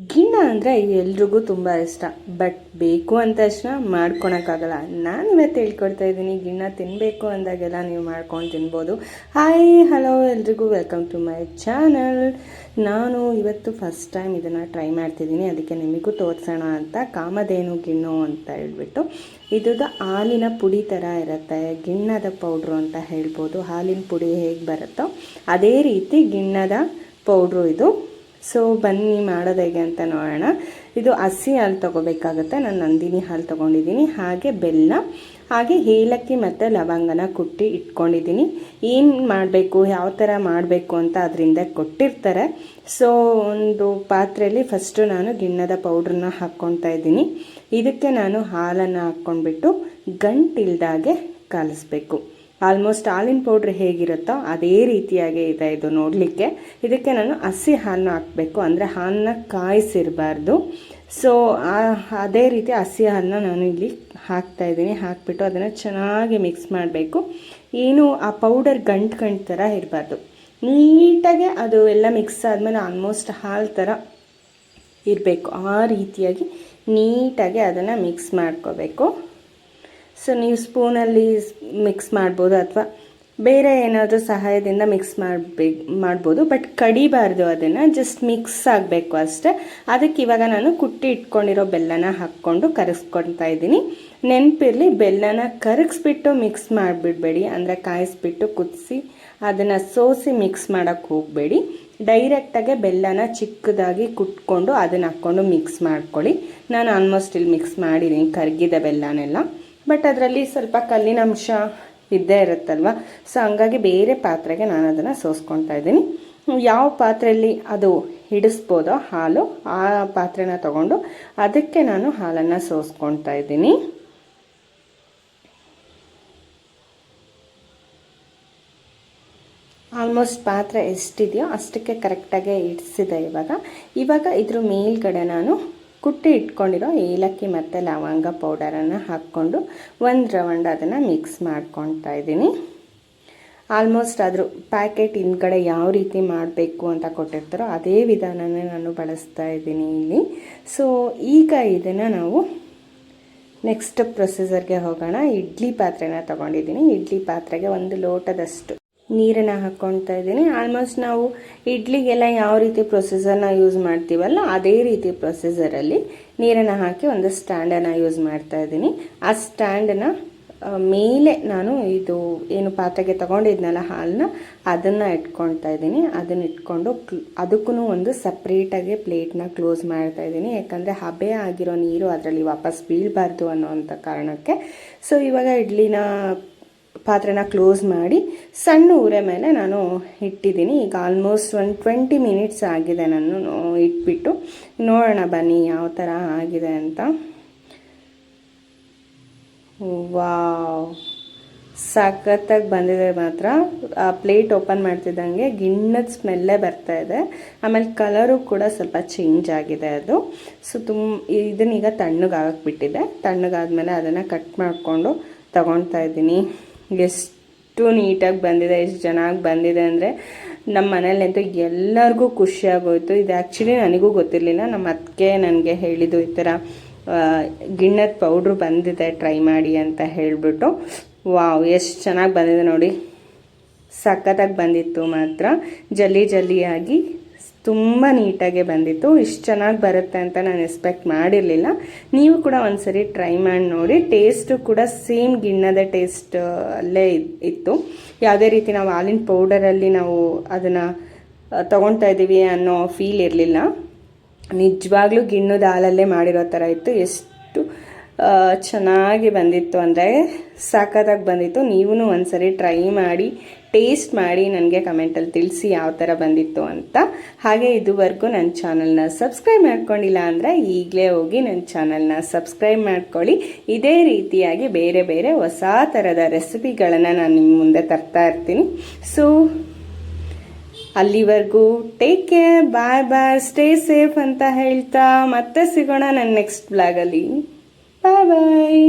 ಗಿಣ್ಣ ಅಂದರೆ ಎಲ್ರಿಗೂ ತುಂಬ ಇಷ್ಟ. ಬಟ್ ಬೇಕು ಅಂದ ತಕ್ಷಣ ಮಾಡ್ಕೊಳಕ್ಕಾಗಲ್ಲ. ನಾನು ಇವತ್ತು ಹೇಳ್ಕೊಡ್ತಾ ಇದ್ದೀನಿ, ಗಿಣ್ಣ ತಿನ್ನಬೇಕು ಅಂದಾಗೆಲ್ಲ ನೀವು ಮಾಡ್ಕೊಂಡು ತಿನ್ಬೋದು. ಹಾಯ್ ಹಲೋ ಎಲ್ರಿಗೂ ವೆಲ್ಕಮ್ ಟು ಮೈ ಚಾನಲ್. ನಾನು ಇವತ್ತು ಫಸ್ಟ್ ಟೈಮ್ ಇದನ್ನು ಟ್ರೈ ಮಾಡ್ತಿದ್ದೀನಿ, ಅದಕ್ಕೆ ನಿಮಗೂ ತೋರಿಸೋಣ ಅಂತ. ಕಾಮಧೇನು ಗಿಣ್ಣು ಅಂತ ಹೇಳ್ಬಿಟ್ಟು ಇದ್ದು ಹಾಲಿನ ಪುಡಿ ಥರ ಇರುತ್ತೆ, ಗಿಣ್ಣದ ಪೌಡ್ರು ಅಂತ ಹೇಳ್ಬೋದು. ಹಾಲಿನ ಪುಡಿ ಹೇಗೆ ಬರುತ್ತೋ ಅದೇ ರೀತಿ ಗಿಣ್ಣದ ಪೌಡ್ರು ಇದು. ಸೊ ಬನ್ನಿ ಮಾಡೋದು ಹೇಗೆ ಅಂತ ನೋಡೋಣ. ಇದು ಹಸಿ ಹಾಲು ತೊಗೋಬೇಕಾಗುತ್ತೆ. ನಾನು ನಂದಿನಿ ಹಾಲು ತೊಗೊಂಡಿದ್ದೀನಿ. ಹಾಗೆ ಬೆಲ್ಲ, ಹಾಗೆ ಏಲಕ್ಕಿ ಮತ್ತು ಲವಂಗನ ಕುಟ್ಟಿ ಇಟ್ಕೊಂಡಿದ್ದೀನಿ. ಏನು ಮಾಡಬೇಕು, ಯಾವ ಥರ ಮಾಡಬೇಕು ಅಂತ ಅದರಿಂದ ಕೊಟ್ಟಿರ್ತಾರೆ. ಸೊ ಒಂದು ಪಾತ್ರೆಯಲ್ಲಿ ಫಸ್ಟು ನಾನು ಗಿಣ್ಣದ ಪೌಡ್ರನ್ನ ಹಾಕ್ಕೊಳ್ತಾ ಇದ್ದೀನಿ. ಇದಕ್ಕೆ ನಾನು ಹಾಲನ್ನು ಹಾಕ್ಕೊಂಡ್ಬಿಟ್ಟು ಗಂಟಿಲ್ದಾಗೆ ಕಲಿಸ್ಬೇಕು. ಆಲ್ಮೋಸ್ಟ್ ಹಾಲಿನ ಪೌಡ್ರ್ ಹೇಗಿರುತ್ತೋ ಅದೇ ರೀತಿಯಾಗೇ ಇದೆ ಇದು ನೋಡಲಿಕ್ಕೆ. ಇದಕ್ಕೆ ನಾನು ಹಸಿ ಹಾಲನ್ನ ಹಾಕಬೇಕು, ಅಂದರೆ ಹಾಲನ್ನ ಕಾಯಿಸಿರಬಾರ್ದು. ಸೊ ಅದೇ ರೀತಿ ಹಸಿ ಹಾಲನ್ನ ನಾನು ಇಲ್ಲಿ ಹಾಕ್ತಾಯಿದ್ದೀನಿ. ಹಾಕಿಬಿಟ್ಟು ಅದನ್ನು ಚೆನ್ನಾಗಿ ಮಿಕ್ಸ್ ಮಾಡಬೇಕು. ಏನು ಆ ಪೌಡರ್ ಗಂಟು ಥರ ಇರಬಾರ್ದು. ನೀಟಾಗಿ ಅದು ಎಲ್ಲ ಮಿಕ್ಸ್ ಆದಮೇಲೆ ಆಲ್ಮೋಸ್ಟ್ ಹಾಲು ಥರ ಇರಬೇಕು. ಆ ರೀತಿಯಾಗಿ ನೀಟಾಗಿ ಅದನ್ನು ಮಿಕ್ಸ್ ಮಾಡ್ಕೋಬೇಕು. ಸೊ ನೀವು ಸ್ಪೂನಲ್ಲಿ ಮಿಕ್ಸ್ ಮಾಡ್ಬೋದು, ಅಥವಾ ಬೇರೆ ಏನಾದರೂ ಸಹಾಯದಿಂದ ಮಿಕ್ಸ್ ಮಾಡ್ಬೋದು. ಬಟ್ ಕಡಿಬಾರ್ದು, ಅದನ್ನು ಜಸ್ಟ್ ಮಿಕ್ಸ್ ಆಗಬೇಕು ಅಷ್ಟೇ. ಅದಕ್ಕೆ ಇವಾಗ ನಾನು ಕುಟ್ಟಿ ಇಟ್ಕೊಂಡಿರೋ ಬೆಲ್ಲನ ಹಾಕ್ಕೊಂಡು ಕರಗಿಸ್ಕೊಳ್ತಾ ಇದ್ದೀನಿ. ನೆನಪಿರಲಿ, ಬೆಲ್ಲನ ಕರಗಿಸ್ಬಿಟ್ಟು ಮಿಕ್ಸ್ ಮಾಡಿಬಿಡ್ಬೇಡಿ, ಅಂದರೆ ಕಾಯಿಸ್ಬಿಟ್ಟು ಕುದಿಸಿ ಅದನ್ನು ಸೋಸಿ ಮಿಕ್ಸ್ ಮಾಡೋಕ್ಕೆ ಹೋಗಬೇಡಿ. ಡೈರೆಕ್ಟಾಗೆ ಬೆಲ್ಲನ ಚಿಕ್ಕದಾಗಿ ಕುಟ್ಕೊಂಡು ಅದನ್ನು ಹಾಕ್ಕೊಂಡು ಮಿಕ್ಸ್ ಮಾಡ್ಕೊಳ್ಳಿ. ನಾನು ಆಲ್ಮೋಸ್ಟ್ ಇಲ್ಲಿ ಮಿಕ್ಸ್ ಮಾಡಿದ್ದೀನಿ ಕರಗಿದ ಬೆಲ್ಲನೆಲ್ಲ. ಬಟ್ ಅದರಲ್ಲಿ ಸ್ವಲ್ಪ ಕಲ್ಲಿನ ಅಂಶ ಇದ್ದೇ ಇರುತ್ತಲ್ವ. ಸೊ ಹಂಗಾಗಿ ಬೇರೆ ಪಾತ್ರೆಗೆ ನಾನು ಅದನ್ನು ಸೋಸ್ಕೊಳ್ತಾ ಇದ್ದೀನಿ. ಯಾವ ಪಾತ್ರೆಯಲ್ಲಿ ಅದು ಹಿಡಿಸ್ಬೋದೋ ಹಾಲು, ಆ ಪಾತ್ರೆನ ತಗೊಂಡು ಅದಕ್ಕೆ ನಾನು ಹಾಲನ್ನು ಸೋಸ್ಕೊಳ್ತಾ ಇದ್ದೀನಿ. ಆಲ್ಮೋಸ್ಟ್ ಪಾತ್ರೆ ಎಷ್ಟಿದೆಯೋ ಅಷ್ಟಕ್ಕೆ ಕರೆಕ್ಟಾಗಿ ಇಡಿಸಿದೆ. ಇವಾಗ ಇದ್ರ ಮೇಲ್ಗಡೆ ನಾನು ಕುಟ್ಟಿ ಇಟ್ಕೊಂಡಿರೋ ಏಲಕ್ಕಿ ಮತ್ತು ಲವಂಗ ಪೌಡರನ್ನು ಹಾಕ್ಕೊಂಡು ಒಂದು ರೌಂಡ್ ಅದನ್ನು ಮಿಕ್ಸ್ ಮಾಡ್ಕೊಳ್ತಾ ಇದ್ದೀನಿ. ಆಲ್ಮೋಸ್ಟ್ ಅದ್ರ ಪ್ಯಾಕೆಟ್ ಹಿಂದ್ಗಡೆ ಯಾವ ರೀತಿ ಮಾಡಬೇಕು ಅಂತ ಕೊಟ್ಟಿರ್ತಾರೋ ಅದೇ ವಿಧಾನನೇ ನಾನು ಬಳಸ್ತಾ ಇದ್ದೀನಿ ಇಲ್ಲಿ. ಸೊ ಈಗ ಇದನ್ನು ನಾವು ನೆಕ್ಸ್ಟ್ ಪ್ರೊಸೀಜರ್ಗೆ ಹೋಗೋಣ. ಇಡ್ಲಿ ಪಾತ್ರೆನ ತೊಗೊಂಡಿದ್ದೀನಿ. ಇಡ್ಲಿ ಪಾತ್ರೆಗೆ ಒಂದು ಲೋಟದಷ್ಟು ನೀರನ್ನು ಹಾಕ್ಕೊಳ್ತಾ ಇದ್ದೀನಿ. ಆಲ್ಮೋಸ್ಟ್ ನಾವು ಇಡ್ಲಿಗೆಲ್ಲ ಯಾವ ರೀತಿ ಪ್ರೊಸೀಜರ್ನ ಯೂಸ್ ಮಾಡ್ತೀವಲ್ಲ ಅದೇ ರೀತಿ ಪ್ರೊಸೀಜರಲ್ಲಿ ನೀರನ್ನು ಹಾಕಿ ಒಂದು ಸ್ಟ್ಯಾಂಡನ್ನು ಯೂಸ್ ಮಾಡ್ತಾ ಇದ್ದೀನಿ. ಆ ಸ್ಟ್ಯಾಂಡನ್ನು ಮೇಲೆ ನಾನು ಇದು ಏನು ಪಾತ್ರೆಗೆ ತೊಗೊಂಡಿದ್ನಲ್ಲ ಹಾಲನ್ನ, ಅದನ್ನು ಇಟ್ಕೊಳ್ತಾ ಇದ್ದೀನಿ. ಅದನ್ನು ಇಟ್ಕೊಂಡು ಅದಕ್ಕೂ ಒಂದು ಸಪ್ರೇಟಾಗಿ ಪ್ಲೇಟ್ನ ಕ್ಲೋಸ್ ಮಾಡ್ತಾ ಇದ್ದೀನಿ. ಯಾಕಂದರೆ ಹಬೆ ಆಗಿರೋ ನೀರು ಅದರಲ್ಲಿ ವಾಪಸ್ ಬೀಳಬಾರ್ದು ಅನ್ನೋವಂಥ ಕಾರಣಕ್ಕೆ. ಸೊ ಇವಾಗ ಇಡ್ಲಿನ ಪಾತ್ರೆನ ಕ್ಲೋಸ್ ಮಾಡಿ ಸಣ್ಣ ಉರೆ ಮೇಲೆ ನಾನು ಇಟ್ಟಿದ್ದೀನಿ. ಈಗ ಆಲ್ಮೋಸ್ಟ್ ಒಂದು 20 ಮಿನಿಟ್ಸ್ ಆಗಿದೆ ನಾನು ಇಟ್ಬಿಟ್ಟು. ನೋಡೋಣ ಬನ್ನಿ ಯಾವ ಥರ ಆಗಿದೆ ಅಂತ. ವಾವ್, ಸಖತ್ತಾಗಿ ಬಂದಿದೆ ಮಾತ್ರ. ಆ ಪ್ಲೇಟ್ ಓಪನ್ ಮಾಡ್ತಿದ್ದಂಗೆ ಗಿಣ್ಣದ ಸ್ಮೆಲ್ಲೇ ಬರ್ತಾ ಇದೆ. ಆಮೇಲೆ ಕಲರು ಕೂಡ ಸ್ವಲ್ಪ ಚೇಂಜ್ ಆಗಿದೆ ಅದು. ಸೊ ಇದನ್ನೀಗ ತಣ್ಣಗಾಗಕ್ಕೆ ತಣ್ಣಗಾದ್ಮೇಲೆ ಅದನ್ನು ಕಟ್ ಮಾಡಿಕೊಂಡು ತಗೊಳ್ತಾ ಇದ್ದೀನಿ. ಎಷ್ಟು ನೀಟಾಗಿ ಬಂದಿದೆ, ಎಷ್ಟು ಚೆನ್ನಾಗಿ ಬಂದಿದೆ ಅಂದರೆ ನಮ್ಮ ಮನೇಲಂತೂ ಎಲ್ಲರಿಗೂ ಖುಷಿಯಾಗೋಯ್ತು. ಇದು ಆ್ಯಕ್ಚುಲಿ ನನಗೂ ಗೊತ್ತಿರಲಿಲ್ಲ. ನಮ್ಮ ಅತ್ತಿಗೆ ನನಗೆ ಹೇಳಿದ್ದು ಈ ಥರ ಗಿಣ್ಣದ ಪೌಡ್ರು ಬಂದಿದೆ, ಟ್ರೈ ಮಾಡಿ ಅಂತ ಹೇಳಿಬಿಟ್ಟು. ವಾವ್, ಎಷ್ಟು ಚೆನ್ನಾಗಿ ಬಂದಿದೆ ನೋಡಿ. ಸಖತ್ತಾಗಿ ಬಂದಿತ್ತು ಮಾತ್ರ. ಜಲ್ಲಿಯಾಗಿ ತುಂಬ ನೀಟಾಗೆ ಬಂದಿತ್ತು. ಇಷ್ಟು ಚೆನ್ನಾಗಿ ಬರುತ್ತೆ ಅಂತ ನಾನು ಎಕ್ಸ್ಪೆಕ್ಟ್ ಮಾಡಿರಲಿಲ್ಲ. ನೀವು ಕೂಡ ಒಂದ್ಸರಿ ಟ್ರೈ ಮಾಡಿ ನೋಡಿ. ಟೇಸ್ಟು ಕೂಡ ಸೇಮ್ ಗಿಣ್ಣದ ಟೇಸ್ಟ್ ಅಲ್ಲೇ ಇತ್ತು. ಯಾವುದೇ ರೀತಿ ನಾವು ಹಾಲಿನ ಪೌಡರಲ್ಲಿ ನಾವು ಅದನ್ನು ತೊಗೊಳ್ತಾ ಇದ್ದೀವಿ ಅನ್ನೋ ಫೀಲ್ ಇರಲಿಲ್ಲ. ನಿಜವಾಗ್ಲೂ ಗಿಣ್ಣದ ಹಾಲಲ್ಲೇ ಮಾಡಿರೋ ಥರ ಇತ್ತು. ಎಷ್ಟು ಚೆನ್ನಾಗಿ ಬಂದಿತ್ತು ಅಂದರೆ ಸಖತ್ತಾಗಿ ಬಂದಿತ್ತು. ನೀವೂ ಒಂದ್ಸರಿ ಟ್ರೈ ಮಾಡಿ ಟೇಸ್ಟ್ ಮಾಡಿ ನನಗೆ ಕಮೆಂಟಲ್ಲಿ ತಿಳಿಸಿ ಯಾವ ಥರ ಬಂದಿತ್ತು ಅಂತ. ಹಾಗೆ ಇದುವರೆಗೂ ನನ್ನ ಚಾನಲ್ನ ಸಬ್ಸ್ಕ್ರೈಬ್ ಮಾಡ್ಕೊಂಡಿಲ್ಲ ಅಂದರೆ ಈಗಲೇ ಹೋಗಿ ನನ್ನ ಚಾನಲ್ನ ಸಬ್ಸ್ಕ್ರೈಬ್ ಮಾಡ್ಕೊಳ್ಳಿ. ಇದೇ ರೀತಿಯಾಗಿ ಬೇರೆ ಬೇರೆ ಹೊಸ ಥರದ ರೆಸಿಪಿಗಳನ್ನು ನಾನು ನಿಮ್ಮ ಮುಂದೆ ತರ್ತಾ ಇರ್ತೀನಿ. ಸೊ ಅಲ್ಲಿವರೆಗೂ ಟೇಕ್ ಕೇರ್, ಬಾಯ್ ಬಾಯ್, ಸ್ಟೇ ಸೇಫ್ ಅಂತ ಹೇಳ್ತಾ ಮತ್ತೆ ಸಿಗೋಣ ನನ್ನ ನೆಕ್ಸ್ಟ್ ಬ್ಲಾಗಲ್ಲಿ. ಬಾಯ್ ಬಾಯ್.